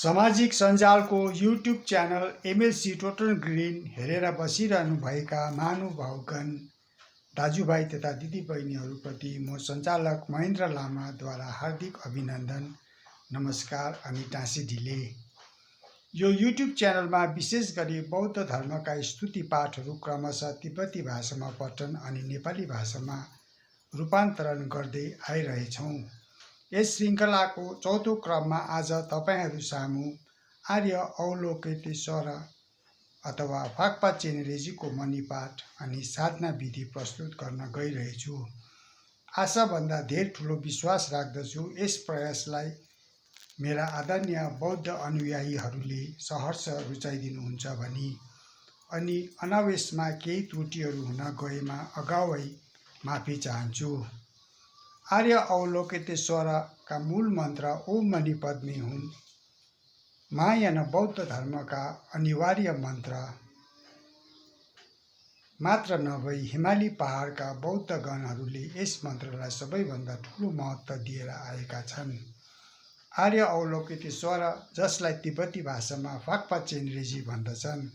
सामाजिक सञ्जालको YouTube channel MLC total green हेरेर बसिरहनुभएका महानुभावगण दाजुभाइ तथा दिदीबहिनीहरूप्रति म सञ्चालक महेन्द्र लामाद्वारा हार्दिक अभिनन्दन, नमस्कार अनि टाँसी ढिले। यो युट्युब च्यानलमा विशेष गरी बौद्ध धर्मका स्तुति पाठहरू क्रमशः तिब्बती भाषामा पठन अनि नेपाली भाषामा रूपान्तरण गर्दै आइरहेछौँ। यस श्रृङ्खलाको चौथो क्रममा आज तपाईहरू सामु आर्य अवलोकितेश्वर अथवा फाक्पा चेनेरेजीको मणिपाठ अनि साधना विधि प्रस्तुत गर्न गइरहेछु। आशाभन्दा धेर ठुलो विश्वास राख्दछु यस प्रयासलाई मेरा आदरणीय बौद्ध अनुयायीहरूले सहर्ष रुचाइदिनुहुन्छ भनी अनि अनावेशमा केही त्रुटिहरू हुन गएमा अगावै माफी चाहन्छु। आर्य अवलोकितेश्वरका मूल मन्त्र ओम मणि पद्मे हुन्। महायान बौद्ध धर्मका अनिवार्य मन्त्र मात्र नभई हिमाली पहाडका बौद्धगणहरूले यस मन्त्रलाई सबैभन्दा ठुलो महत्त्व दिएर आएका छन्। आर्य अवलोकितेश्वर, जसलाई तिब्बती भाषामा फाक्पा चेनरेजी भन्दछन्,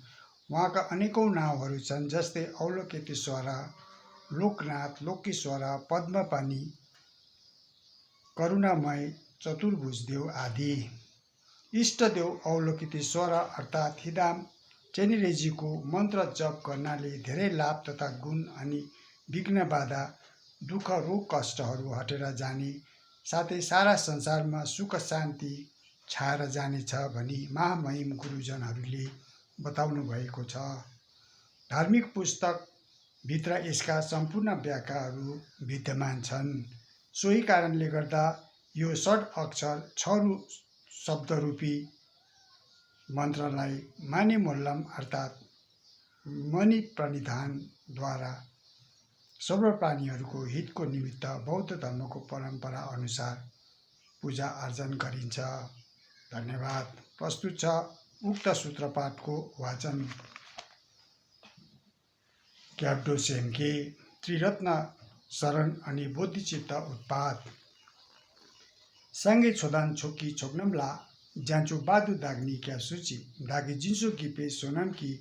उहाँका अनेकौं नाउँहरू छन्, जस्तै अवलोकितेश्वर, लोकनाथ, लोकेश्वर, पद्मपाणि, करुणामय, चतुर्भुजदेव आदि। इष्टदेव अवलोकितेश्वर अर्थात् हिदाम चेनेरेजीको मन्त्र जप गर्नाले धेरै लाभ तथा गुण अनि विघ्न बाधा, दुःख, रोग, कष्टहरू हटेर जाने साथै सारा संसारमा सुख शान्ति छाएर जानेछ भनी महामहिम गुरुजनहरूले बताउनु भएको छ। धार्मिक पुस्तक भित्र यसका सम्पूर्ण व्याख्याहरू विद्यमान छन्। सोही कारणले गर्दा यो षड अक्षर छरु शब्दरूपी मन्त्रलाई माने मोल्लम अर्थात् मणि प्रणिधानद्वारा सर्व प्राणीहरूको हितको निमित्त बौद्ध धर्मको परम्परा अनुसार पूजा आर्जन गरिन्छ। धन्यवाद। प्रस्तुत छ उक्त सूत्रपाठको वाचन। ग्याब्डो सेन्के, त्रिरत्न शरण अनि बोधिचित्त उत्पात। सांगे छोदान छोकी छोग्नमला ज्यान्चो बादु दाग्नी क्या सूची दागी जिन्सो गिपे सोनम की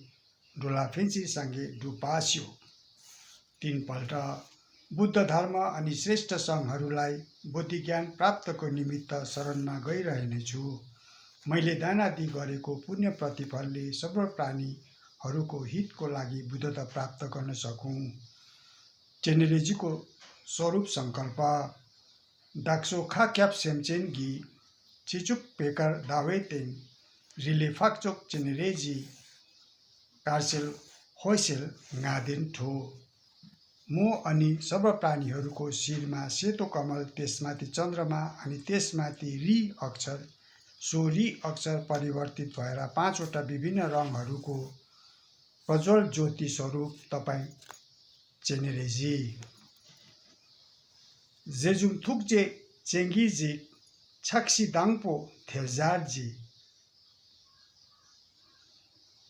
डोला फेन्सी सांगे डुपास्यो। 3 पल्ट बुद्ध धर्म अनि श्रेष्ठ सङ्घहरूलाई बुद्धि ज्ञान प्राप्तको निमित्त शरणमा गइरहेनेछु। मैले दानादि गरेको पुण्य प्रतिफलले सर्व प्राणीहरूको हितको लागि बुद्धता प्राप्त गर्न सकूँ। चेनेरेजीको स्वरूप सङ्कल्प। दाक्सो खाक्याप सेमचेन गी चिचुक पेकर दावेतेन रिले फाक्चोक चेनेरेजी कार्सेल होइसेल गादेन ठो। म अनि सर्व प्राणीहरूको शिरमा सेतो कमल, त्यसमाथि चन्द्रमा अनि त्यसमाथि री अक्षर, सो री अक्षर परिवर्तित भएर 5 वटा विभिन्न रङहरूको प्रज्वल ज्योति स्वरूप तपाईँ चेनेरेजी। जेजुङ थुक्जे चेङ्गीजी छाक्सी दाङपो थेल्जारजी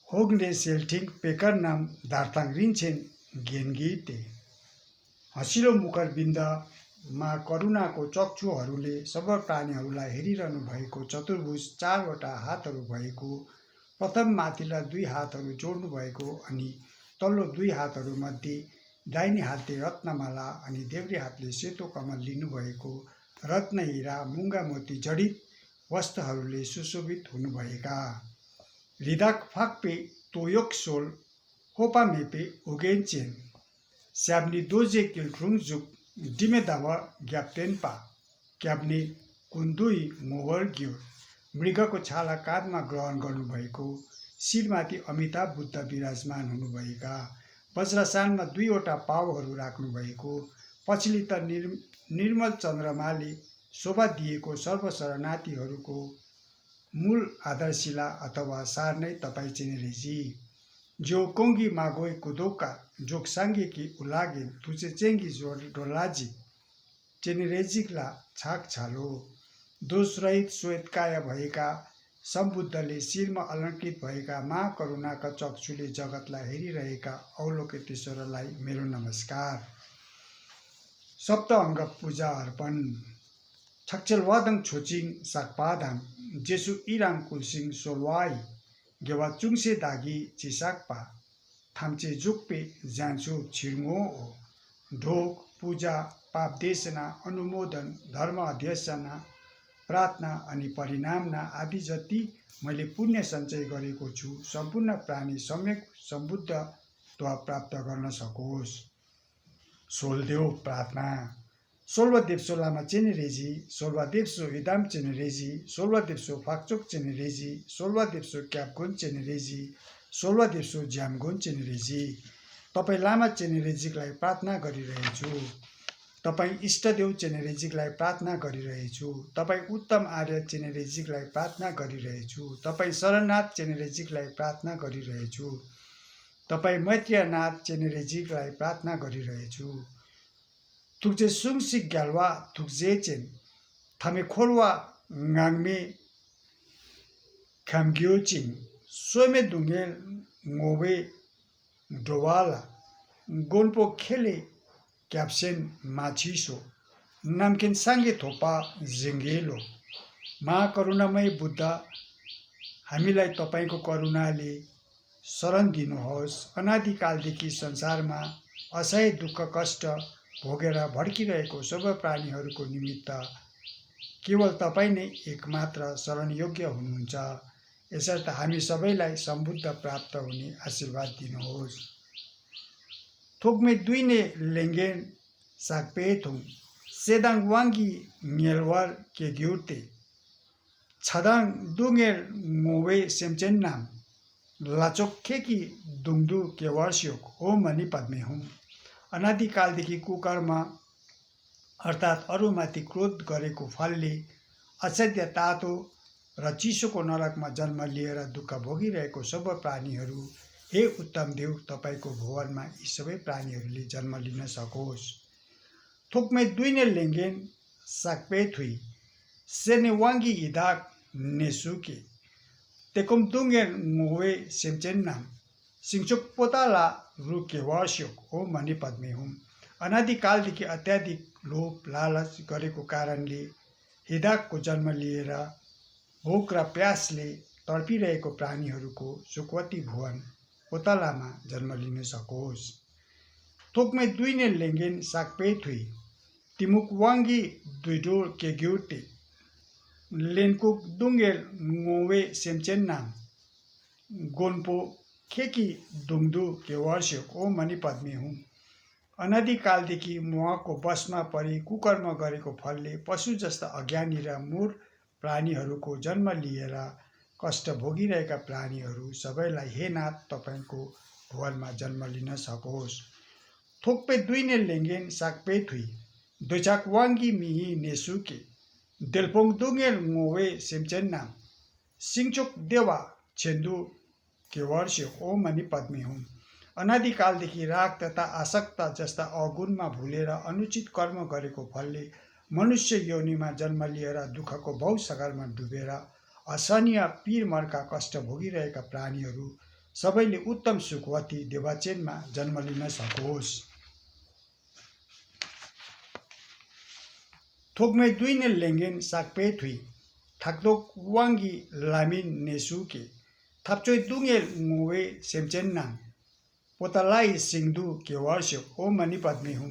होग्ने सेल्ठिङ पेकर नाम दार्ताङ रिन्छेन गेनगीते। हँसिलो मुखर बिन्दमा करुणाको चक्षुहरूले सर्व प्राणीहरूलाई हेरिरहनु भएको चतुर्भुज 4 वटा हातहरू भएको, प्रथम माथिल्ला 2 हातहरू जोड्नु भएको अनि तल्लो 2 हातहरूमध्ये दाहिने हातले रत्नमाला अनि देब्रे हातले सेतो कमल लिनुभएको, रत्न, हिरा, मुङ्गा मोती जडित वस्त्रहरूले सुशोभित हुनुभएका। रिदाक फाक्पे तोयोक सोल होपा मेपे उगेन्चेन स्याब्नी दोजे किल्ट्रुङजुक डिमे दाव ग्याप्टेन्पा क्याब्ने कुन्दुई मोवर्ग्यो। मृगको छाला काँधमा ग्रहण गर्नुभएको, शिरमाथि अमिताभ बुद्ध विराजमान हुनुभएका, वज्रसानमा 2 वटा पाउहरू राख्नुभएको, पछिल्लो निर्मल चन्द्रमाले शोभा दिएको सर्व शरणार्थीहरूको मूल आधारशिला अथवा सार नै तपाईँ चेनेरेजी। जो कोङ्गी मागोई कुदोका जोक साङ्गे कि उलागे तुचे चेङ्गी डोलाजी चेनेरेजीला छाक छालो। दोषरहित श्वेतकाय भएका सम्बुद्धले शिरमा अलङ्कृत भएका महाकरुणाका चक्षुले जगतलाई हेरिरहेका अवलोकितेश्वरलाई मेरो नमस्कार। सप्त अङ्ग पूजा अर्पण। छक्चेल वादङ छोचिङ साकपादाङ जेसु इराङ कुलसिङ सोलवाई गेवा चुङसे दागी चिसाकपा थाम्चे जुक्पे ज्यान्सु छिर्मो ढोक पूजा पाप देशना अनुमोदन धर्म अध्यसना प्रार्थना अनि परिणामना आदि जति मैले पुण्य सञ्चय गरेको छु सम्पूर्ण प्राणी सम्यक सम्बुद्धत्व प्राप्त गर्न सकोस्। सोलदेव प्रार्थना सोलवा देवसो लामा चेनेरेजी सोलवा देवसो हिदाम चेनेरेजी सोलवा देवसो फाक्चोक चेनेरेजी सोलवा देवसो क्यापगोन चेनेरेजी सोलवा देवसो ज्यामगोन चेनेरेजी। तपाईँ लामा चेनेरेजीलाई प्रार्थना गरिरहेछु। तपाईँ इष्टदेव चेनेरेजीलाई प्रार्थना गरिरहेछु। तपाईँ उत्तम आर्य चेनेरेजीलाई प्रार्थना गरिरहेछु। तपाईँ शरणनाथ चेनेरेजीलाई प्रार्थना गरिरहेछु। तपाईँ मैत्रीनाथ चेनेरेजीलाई प्रार्थना गरिरहेछु। थुक्जे सुङसिक ग्यालवा थुक्जे चेन थामे खोलवा गाङमे खामग्योचिङ सोमे दुङ्गे ngobe डोवाला गोन्पो खेले क्याप्सेन माछिसो नामकेन साङ्गे थोपा जिङ्गेलो। महाकरुणामय बुद्ध हामीलाई तपाईँको करुणाले शरण दिनुहोस्। अनादिकालदेखि संसारमा असह्य दुःख कष्ट भोगेर भड्किरहेको सबै प्राणीहरूको निमित्त केवल तपाईँ नै एकमात्र शरणयोग्य हुनुहुन्छ। यसर्थ हामी सबैलाई सम्बुद्ध प्राप्त हुने आशीर्वाद दिनुहोस्। थोकमे दुईने लेङ्गेन साकपेथुङ सेदाङ वाङ्गी न्यलवार केग्युर्ते छदाङ दुङ्गेल मोवे सेम्चेन्नाम लाचोक्खेकी दुङदु केवार्स्योक ओ मनी पद्मे हुँ। अनादिकालदेखि कुकर्म अर्थात् अरूमाथि क्रोध गरेको फलले असाध्य तातो र चिसोको नरकमा जन्म लिएर दुःख भोगिरहेको सबै प्राणीहरू हे उत्तम देव तपाईँको भुवनमा यी सबै प्राणीहरूले जन्म लिन सकोस्। थोकमै दुईने लेङ्गेन साकपेथुई सेने वाङ्गी इदाक नेसुके तेकुम दुङ्गेन मोवे सेम्चेन्नाम सिङचुक पोताला रुके वार्स्योक ओ मनी पद्मे हुँ। अनादिकालदेखि अत्याधिक लोभ लालच गरेको कारणले हिदाकको जन्म लिएर भोक र प्यासले तडपिरहेको प्राणीहरूको सुखवती भुवन पोतलामा जन्म लिन सकोस्। थोकमै दुईने लेङ्गेन साकपेथुई तिमुक वाङ्गी दुइडोर केग्युटे लेनकुक दुङ्गेल ngoवे सेम्चेन्नाम गोन्पो खेकी दुङदु केवार्स्योक ओ मनी पद्मे हुँ। अनादिकालदेखि मोहको वशमा परि कुकर्म गरेको फलले पशु जस्ता अज्ञानी र मूढ प्राणीहरूको जन्म लिएर कष्ट भोगिरहेका प्राणीहरू सबैलाई हे नाथ तपाईँको भुवनमा जन्म लिन सकोस्। थोक्पे दुईने लेङ्गेन साकपेथुई दोचाक वाङ्गी मिही नेसुके देलपोङ दुङ्गेल ngoवे सेम्चेन्नाम सिङचोक देवा छेन्दु केवार्स्योक ओ मनी पद्मे हुँ। अनादिकालदेखि राग तथा आसक्ता जस्ता अवगुणमा भुलेर अनुचित कर्म गरेको फलले मनुष्य योनिमा जन्म लिएर दुःखको भवसागरमा डुबेर असहनीय पीर मर्का कष्ट भोगिरहेका प्राणीहरू सबैले उत्तम सुखवती देवाचेनमा जन्म लिन सकोस्। थोकमै दुईने लेङ्गेन साकपेथुई थाक्दोक वाङ्गी लामिन नेसुके थाप्चोइ दुङ्गेल ngoवे सेम्चेन्नाम पोतलाई सिङदु केवार्स्योक ओ मनी पद्मे हुँ।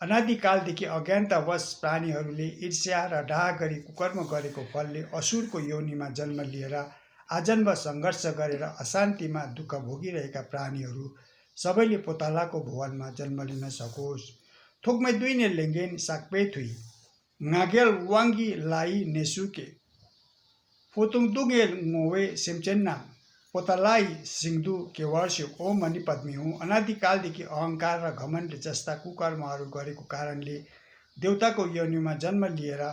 अनादिकालदेखि अज्ञानतावश प्राणीहरूले ईर्ष्या र डाह गरी कुकर्म गरेको फलले असुरको योनिमा जन्म लिएर आजन्म सङ्घर्ष गरेर अशान्तिमा दुःख भोगिरहेका प्राणीहरू सबैले पोतलाको भुवनमा जन्म लिन सकोस्। थोकमै दुईने लेङ्गेन साकपेथुई ngaगेल वाङ्गी लाई नेसुके फोतुङ दुङ्गेल ngoवे सेम्चेन्नाम पोतलाई सिङदु केवार्स्योक ओ मनी पद्मे हुँ। अनादिकालदेखि अहङ्कार र घमण्ड जस्ता कुकर्महरू गरेको कारणले देवताको योनिमा जन्म लिएर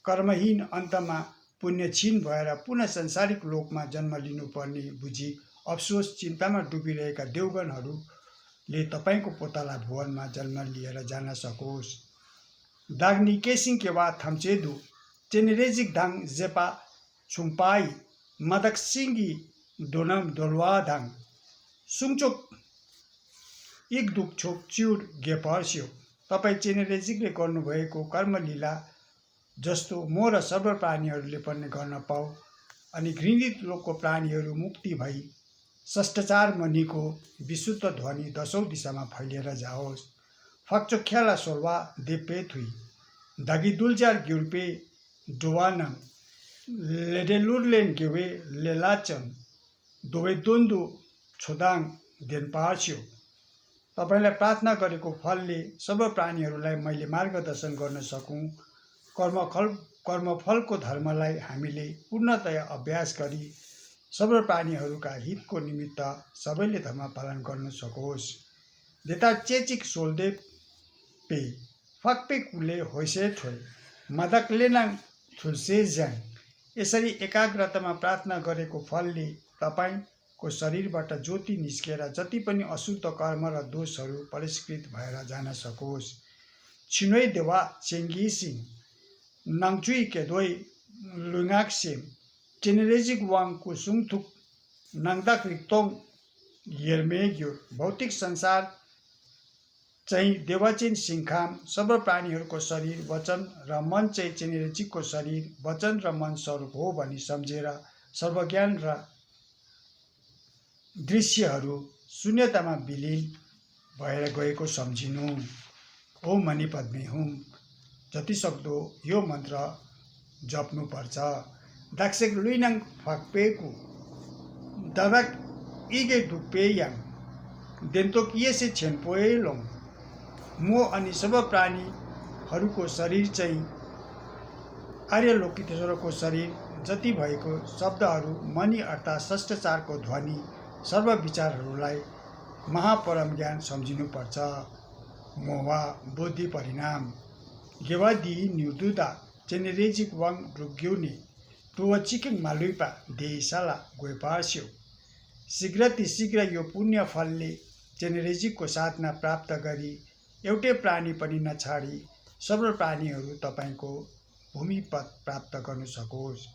कर्महीन अन्तमा पुण्य क्षीण भएर पुनः संसारिक लोकमा जन्म लिनुपर्ने बुझी अफसोस चिन्तामा डुबिरहेका देवगणहरूले तपाईँको पोतला भुवनमा जन्म लिएर जान सकोस्। दाग्नी केसिङ केवा थाम्चेदु चेनेरेजिक दाङ जेपा छुङपाई मदक सिङ्गी दोनम दोलवादाङ सुङचोक इकदुक छोक च्युड गेपर्स्यो। तपाईँ चेनेरेजिकले गर्नुभएको कर्मलीला जस्तो म र सर्व प्राणीहरूले पनि गर्न पाऊ अनि घृणित लोकको प्राणीहरू मुक्ति भई षष्ठाचार मणिको विशुद्ध ध्वनि 10औं दिशामा फैलिएर जाओस्। फक्चोख्याला सोल्वा देप्पे थुई धागी दुलजार ग्युर्पे डुवानङ लेडेलुर्लेन गेवे लेलाचन दोवे दोन्दु छोदाङ देनपार्स्यो। तपाईँलाई प्रार्थना गरेको फलले सबै प्राणीहरूलाई मैले मार्गदर्शन गर्न सकूँ। कर्मफलको धर्मलाई हामीले पूर्णतया अभ्यास गरी सबै प्राणीहरूका हितको निमित्त सबैले धर्म पालन गर्न सकोस्। देता चेचिक सोल्दे पे फक्पे कुले होइसे थोइ मदकलेनाङ थुल्से ज्याङ। यसरी एकाग्रतामा प्रार्थना गरेको फलले तपाईँको शरीरबाट ज्योति निस्केर जति पनि अशुद्ध कर्म र दोषहरू परिष्कृत भएर जान सकोस्। छिनोइ देवा चेङ्गिसिङ नाङचुई केदोइ लुङाक्सेम चेनेरेजिक वाङ कुसुङथुक नाङदाक रिक्तोङ हेर्मेग्यो। भौतिक संसार चाहिँ देवाचेन सिङखाम सबै प्राणीहरूको शरीर वचन र मन चाहिँ चेनेरेजिकको शरीर वचन र मन स्वरूप हो भनी सम्झेर सर्वज्ञान र दृश्यहरू शून्यतामा विलीन भएर गएको सम्झिनु। ओम मणि पद्मे हुम। जतिसक्दो यो मन्त्र जप्नुपर्छ। दाक्सेक लुइनाङ फाक्पेकु दादाक इगे डुप्पेयाङ देन्तोक येसे छेनपोएलोङ। म अनि सबै प्राणीहरूको शरीर चाहिँ आर्यलोकितेश्वरको शरीर जति भएको शब्दहरू मणि अर्थात् षष्ठाचारको ध्वनि सर्व विचारहरूलाई महापरम ज्ञान सम्झिनुपर्छ। मोवा बुद्धि परिणाम गेवादी न्युदुदा चेनेरेजिक वाङ रुग्युने टुवा चिकिङ मालुइपा देसाला गोइपार्स्यो। शीघ्र यो पुण्य फलले चेनेरेजिकको साधना प्राप्त गरी एउटै प्राणी पनि नछाडी सबै प्राणीहरू तपाईँको भूमिपद प्राप्त गर्न सकोस्।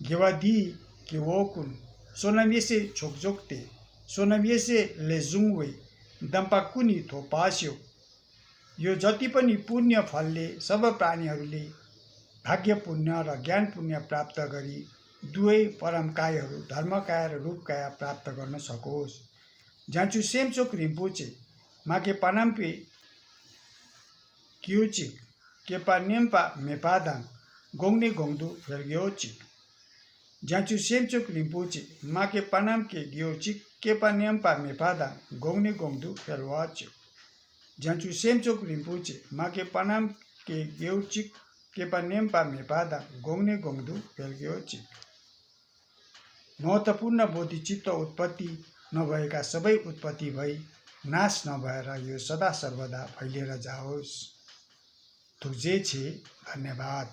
गेवादी केवोकुन सोनामिसे छोकजोक्ते सोनामिसे लेजुङवे दम्पाकुनी थोपास्यो। यो जति पनि पुण्य फलले सबै प्राणीहरूले भाग्य पुण्य र ज्ञान पुण्य प्राप्त गरी दुवै परमकायहरू धर्मकाय र रूपकाय प्राप्त गर्न सकोस्। जान्चु सेमचोक रिम्पोचे माके पानाम्पे क्युचिक केपा नेम्पा मेपादाङ गोङ्ने गोङ्दु फेर्ग्योचिक। जान्चु सेमचोक रिम्पोचे माके पानाम के ग्योचिक केपा नेम्पा मेपादाङ गोङ्ने गोङ्दु फेर्वाच्यो। जान्चु सेमचोक रिम्पोचे माके पानाम के ग्योचिक केपा नेम्पा मेपादाङ गोङ्ने गोङ्दु फेर्ग्योचिक। महत्त्वपूर्ण बोधिचित्त उत्पत्ति नभएका सबै उत्पत्ति भई नाश नभएर यो सदा सर्वदा फैलिएर जाओस्। तुझे छे धन्यवाद।